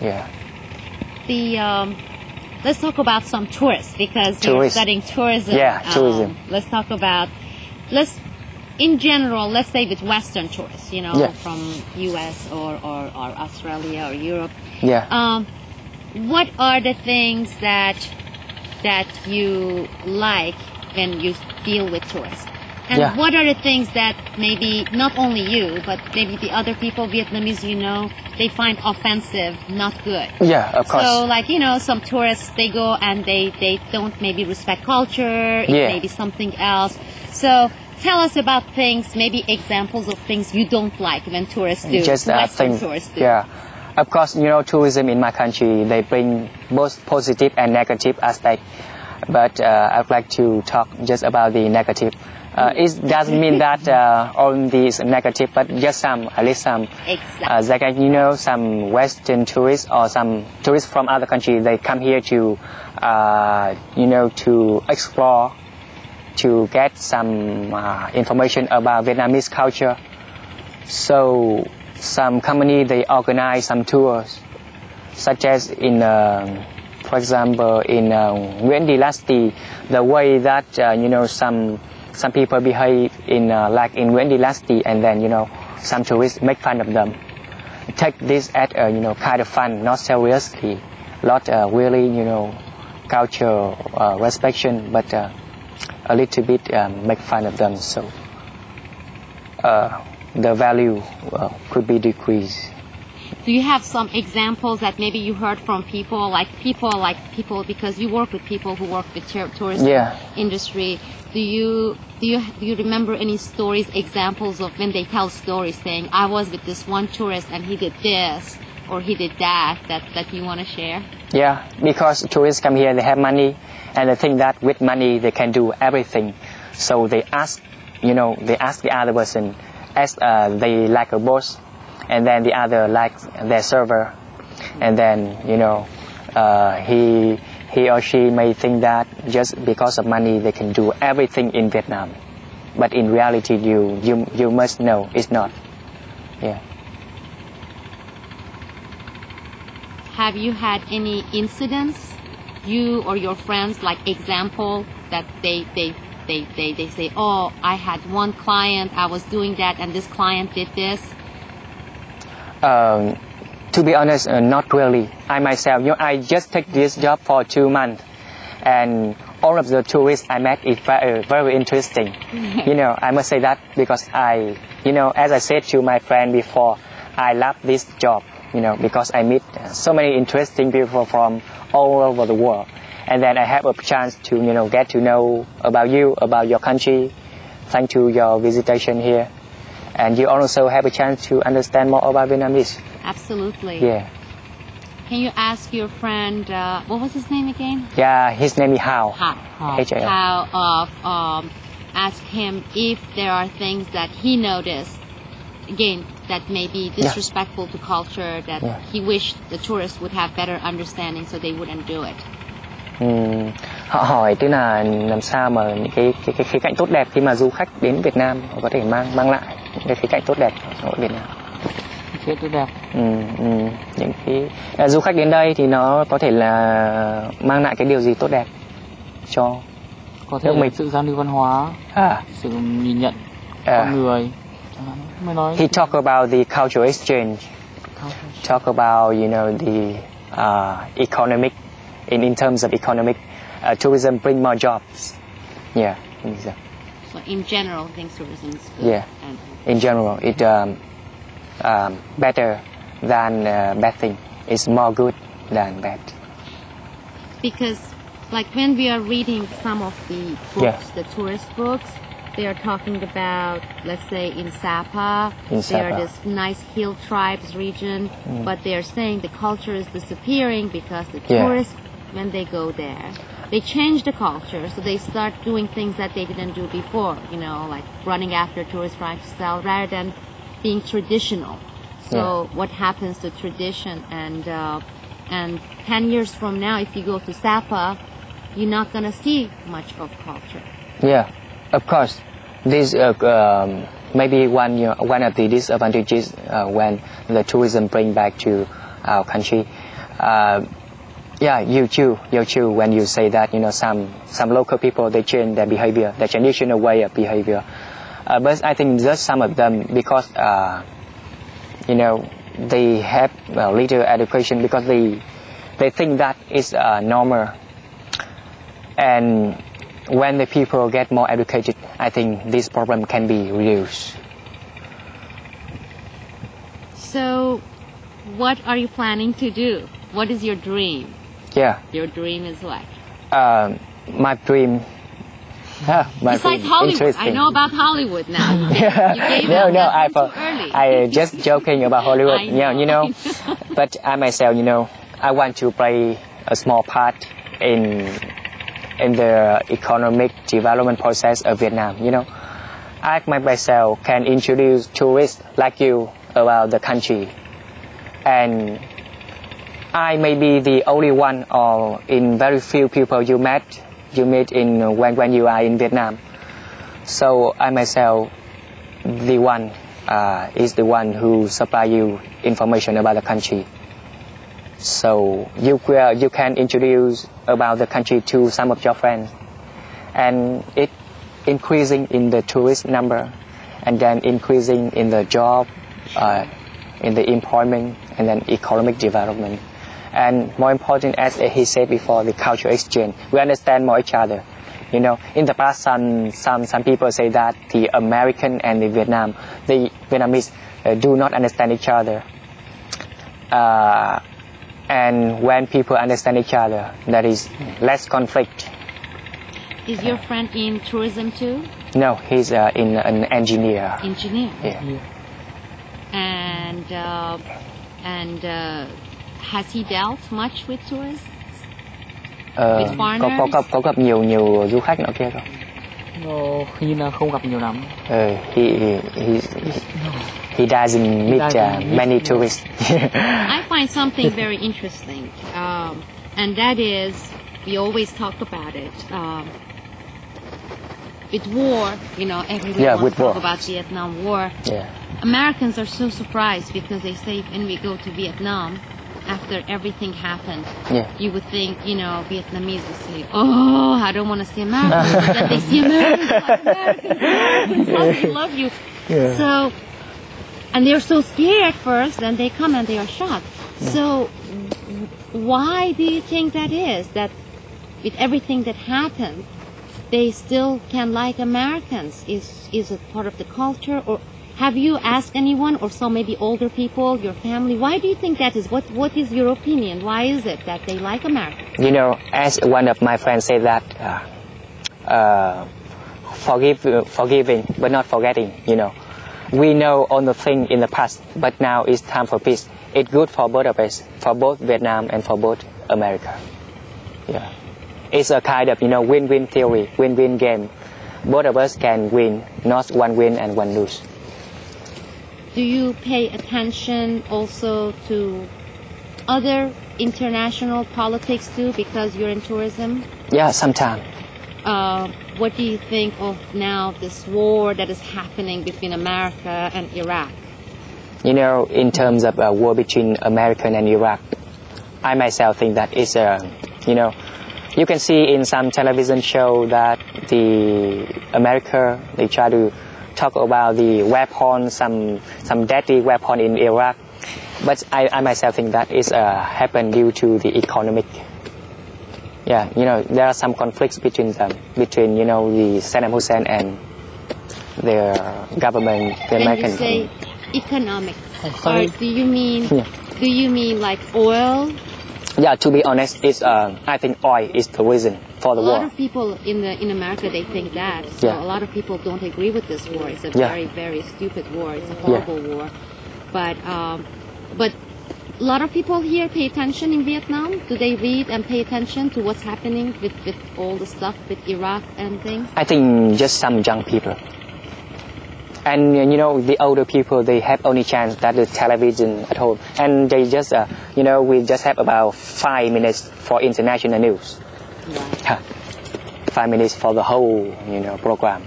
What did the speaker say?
Yeah. Let's talk about some tourists because you're studying tourism. Yeah, tourism. Let's talk about in general. Let's say with Western tourists, from U.S. or Australia or Europe. Yeah. What are the things that you like when you deal with tourists? And what are the things that maybe not only you, but maybe the other people, Vietnamese, they find offensive, not good? Yeah, of course. So some tourists, they go and they don't maybe respect culture, it may be something else. So tell us about things, maybe examples of things you don't like when tourists do, Western tourists do. Yeah. Of course, tourism in my country, they bring both positive and negative aspect. But I'd like to talk just about the negative. It doesn't mean that only is negative, but just at least some. Exactly. Like, some Western tourists or some tourists from other countries, they come here to, to explore, to get some information about Vietnamese culture. So some company, they organize some tours, such as for example, in Nguyen Dynasty, the way that, some people behave like in Nguyen Dynasty, and then, some tourists make fun of them. Take this as, kind of fun, not seriously, not really, cultural respect, but a little bit make fun of them. So the value could be decreased. Do you have some examples that maybe you heard from people because you work with people who work with tourism industry? Do you remember any stories, examples of when they tell stories saying, I was with this one tourist and he did this or he did that you want to share? Yeah, because tourists come here, they have money, and they think that with money they can do everything. So they ask the other person as they like a boss, and then the other like their server, and then he or she may think that just because of money they can do everything in Vietnam, but in reality you must know it's not. Yeah. Have you had any incidents, you or your friends, like example that they say, oh, I had one client, I was doing that, and this client did this? To be honest, not really. I myself, I just take this job for 2 months, and all of the tourists I met is very interesting. I must say that because as I said to my friend before, I love this job, because I meet so many interesting people from all over the world, and then I have a chance to get to know about you, about your country, thanks to your visitation here. And you also have a chance to understand more about Vietnamese. Absolutely. Yeah. Can you ask your friend, what was his name again? Yeah, his name is Hao. How ask him if there are things that he noticed, again, that may be disrespectful to culture, that he wished the tourists would have better understanding so they wouldn't do it. Họ hỏi tức là làm sao mà những cái khía cạnh tốt đẹp khi mà du khách đến Việt Nam họ có thể mang lại những cái khía cạnh tốt đẹp ở Việt Nam. Khía tốt đẹp. Những cái du khách đến đây thì nó có thể là mang lại cái điều gì tốt đẹp cho có thể là sự giao lưu văn hóa, sự nhìn nhận con người. He talk about the cultural exchange, talk about the economic. In terms of economic, tourism bring more jobs. Yeah. So in general, I think tourism is good. Yeah. In general, it better than bad thing. It's more good than bad. Because, like when we are reading some of the books, the tourist books, they are talking about, let's say, in Sapa, there are this nice hill tribes region, but they are saying the culture is disappearing because the tourists, when they go there, they change the culture, so they start doing things that they didn't do before, like running after tourists trying to sell rather than being traditional. So what happens to tradition? And 10 years from now, if you go to Sapa, you're not going to see much of culture. Yeah, of course. This maybe one of the disadvantages when the tourism bring back to our country. Yeah, you too when you say that, you know, some local people, they change their behavior, their traditional way of behavior. But I think just some of them, because you know, they have little education, because they think that is normal. And when the people get more educated, I think this problem can be reduced. So, what are you planning to do? What is your dream? Yeah. Your dream is what? My dream. Besides Hollywood, I know about Hollywood now. I just joking about Hollywood. Yeah, you know. But I myself, you know, I want to play a small part in the economic development process of Vietnam. You know, I myself can introduce tourists like you about the country, and I may be the only one or in very few people you meet in when you are in Vietnam. So I myself is the one who supply you information about the country. So you can introduce about the country to some of your friends, and it increasing in the tourist number, and then increasing in the job, in the employment, and then economic development. And more important, as he said before, the cultural exchange. We understand more each other. You know, in the past, some people say that the American and the Vietnamese do not understand each other. And when people understand each other, there is less conflict. Is your friend in tourism too? No, he's an engineer. Engineer. Yeah. And has he dealt much with tourists? With foreigners? Có gặp nhiều du khách nọ kia không? Khi là không gặp nhiều lắm. He doesn't meet many tourists. I find something very interesting, and that is, we always talk about it. With war, you know, everyone wants to talk about Vietnam War. Yeah. Americans are so surprised because they say when we go to Vietnam, after everything happened, you would think, you know, Vietnamese would say, oh, I don't want to see Americans. But then they see Americans, love you. Yeah. So, and they're so scared at first, then they come and they are shocked. Yeah. So, why do you think that is? That with everything that happened, they still can like Americans? Is it part of the culture? Or have you asked anyone, or so maybe older people, your family, why do you think that is? What is your opinion? Why is it that they like Americans? You know, as one of my friends said that, forgiving but not forgetting, you know. We know all the things in the past, but now it's time for peace. It's good for both of us, for both Vietnam and for both America. Yeah. It's a kind of, you know, win-win theory, win-win game. Both of us can win, not one win and one lose. Do you pay attention also to other international politics too, because you're in tourism? Yeah, sometimes. What do you think of now this war that is happening between America and Iraq? You know, in terms of a war between America and Iraq, I myself think that it's you know, you can see in some television show that the America, they try to talk about the weapon, some deadly weapon in Iraq, but I myself think that is happened due to the economic. Yeah, you know, there are some conflicts between them, between, you know, the Saddam Hussein and their government, the American. When you say economic, or do you mean like oil? Yeah, to be honest, it's I think oil is the reason for the war. A lot of people in America, they think that. So a lot of people don't agree with this war. It's a very, very stupid war. It's a horrible war. But a lot of people here pay attention in Vietnam. Do they read and pay attention to what's happening with all the stuff with Iraq and things? I think just some young people. And, you know, the older people, they have only chance that the television at home. And they just, you know, we just have about 5 minutes for international news. Right. 5 minutes for the whole, you know, program.